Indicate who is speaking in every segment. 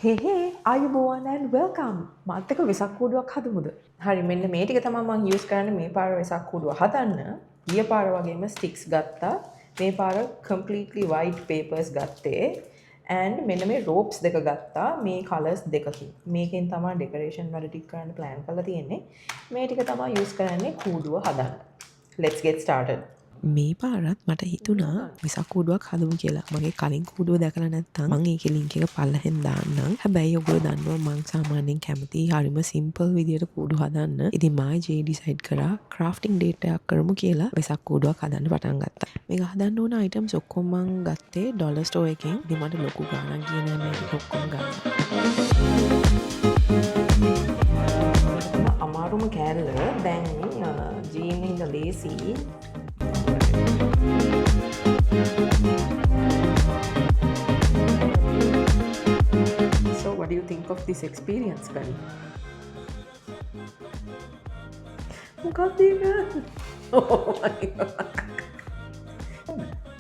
Speaker 1: Hey, ආයුබෝවන් and welcome. මාත් එක්ක වෙසක් කූඩුවක් හදමුද? හරි මෙන්න මේ ටික තමයි මම යූස් කරන්නේ මේ පාර වෙසක් කූඩුව හදන්න. ගිය පාර වගේම sticks ගත්තා. මේ පාර completely white papers ගත්තේ. and මෙන්න මේ ropes දෙක ගත්තා. මේ colors දෙකකින්. මේකෙන් තමයි decoration වැඩ ටික කරන්න plan කරලා තියෙන්නේ. මේ ටික තමයි යූස් කරන්නේ කූඩුව හදන්න. Let's get started.
Speaker 2: මේ පාරත් මට හිතුණා වෙසක් කූඩුවක් හදමු කියලා. මගේ කලින් කූඩුව දැකලා නැත්නම් මම ඒකේ link එක පල්ලෙහෙන් දාන්නම්. හැබැයි ඔයගොල්ලෝ දන්නවා මම සාමාන්‍යයෙන් කැමති හරිම simple විදියට කූඩු හදන්න. ඉතින් මම ජේ decide කරා crafting date එකක් කරමු කියලා වෙසක් කූඩුවක් හදන්න පටන් ගත්තා. මේක හදන්න ඕන items ඔක්කොම මම ගත්තේ dollar store එකෙන්. ඉතින් මට ලොකු ගාණක් ගියේ නෑ මේක ඔක්කොම ගන්න.
Speaker 1: අමාරුම කෑල්ල දැන් ජීන් ඉන්න ලේසි. So what do you think of this experience, Kani? Oh my god.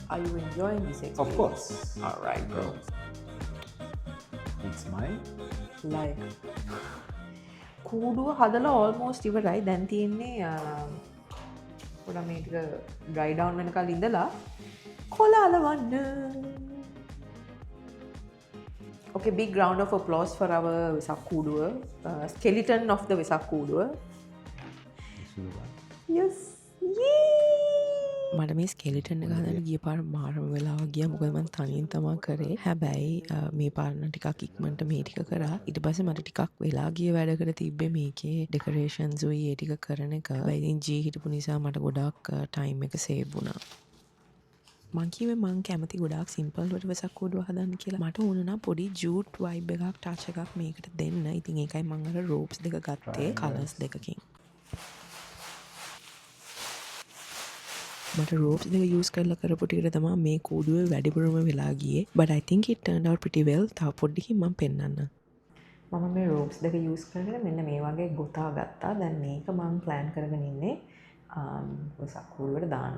Speaker 1: Are you enjoying this experience?
Speaker 3: Of course.
Speaker 1: All right, bro.
Speaker 3: It's my
Speaker 1: Like කූඩුව හදලා almost ඉවරයි. දැන් තියෙන්නේ පොඩ මේ ටික dry down වෙනකල් ඉඳලා කොළ අලවන්න. Okay, big round of applause for our Vesak කූඩුව. Skeleton of the Vesak කූඩුව. Yes. Yay!
Speaker 2: මට මේ ස්කෙලිටන් එක හදන්න ගිය පාර මාරම වෙලාවක් ගියා. මොකද මම තනියෙන් තමයි කරේ. හැබැයි මේ පාර නම් ටිකක් ඉක්මනට මේ ටික කරා. ඊට පස්සේ මට ටිකක් වෙලා ගිය වැඩකට තිබ්බේ මේකේ ඩෙකොරේෂන්ස් උයි ඒ ටික කරන එක. හැබැයි ඉතින් ජී හිටපු නිසා මට ගොඩාක් ටයිම් එක සේව් වුණා. මං කිව්වේ මං කැමති ගොඩාක් සිම්පල් වලට වෙසක් කූඩුව හදන්න කියලා. මට ඕන නම් පොඩි ජූට් වයිබ් එකක් ටච් එකක් මේකට දෙන්න. ඉතින් ඒකයි මං අර රෝප්ස් දෙක ගත්තේ කලර්ස් දෙකකින්. මට රෝප්ස් දෙක යූස් කරලා කරපු ටිකට තමයි මේ කූඩුවේ වැඩිපුරම වෙලා ගියේ. but I think it turned out pretty well. තව පොඩ්ඩකින් මම පෙන්නන්න.
Speaker 1: මම මේ ropes දෙක යූස් කරගෙන මෙන්න මේ වගේ ගොතා ගත්තා. දැන් මේක මම plan කරගෙන ඉන්නේ වෙසක් කූඩුවට දාන්න.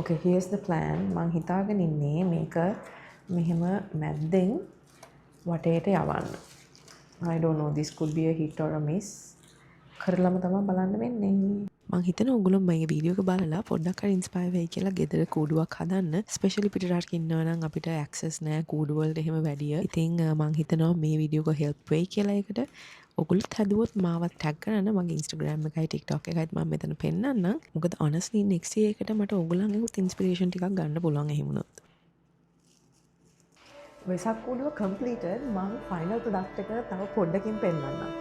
Speaker 1: Okay, here's the plan. මං හිතාගෙන ඉන්නේ මේක මෙහෙම මැද්දෙන් වටේට යවන්න. I don't know, this could be a hit or a miss. කරලම තමයි බලන්න වෙන්නේ.
Speaker 2: මං හිතන ඔයගොල්ලෝ මගේ වීඩියෝ එක බලලා පොඩ්ඩක් හරි ඉන්ස්පයර් වෙයි කියලා ගෙදර කූඩුවක් හදන්න. ස්පෙෂලි පිටරටක ඉන්නවා නම් අපිට ඇක්සස් නැහැ කූඩු වලට එහෙම වැඩිය. ඉතින් මං හිතනවා මේ වීඩියෝ එක හෙල්ප් වෙයි කියලා ඒකට. ඔයගොල්ලොත් හදුවොත් මාවත් ටැග් කරන්න. මගේ Instagram එකයි TikTok එකයිත් මම මෙතන පෙන්නන්නම්. මොකද honestly next year එකට මට ඔයගොල්ලන්ගෙත් ඉන්ස්පිරේෂන් ටිකක් ගන්න පුළුවන් එහෙම වුණොත්.
Speaker 1: වෙසක් කූඩුව completed. මම final product එක තව පොඩ්ඩකින් පෙන්නන්නම්.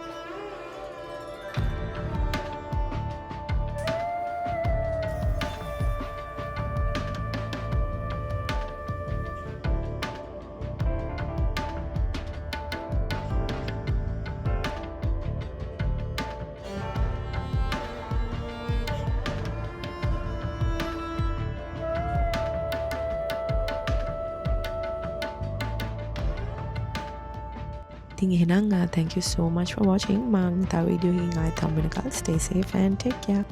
Speaker 2: ඉතින් එහෙනම් thank you so much for watching. මම තව වීඩියෝ එකකින් ආයෙත් හම්බ වෙනකල් stay safe and take care.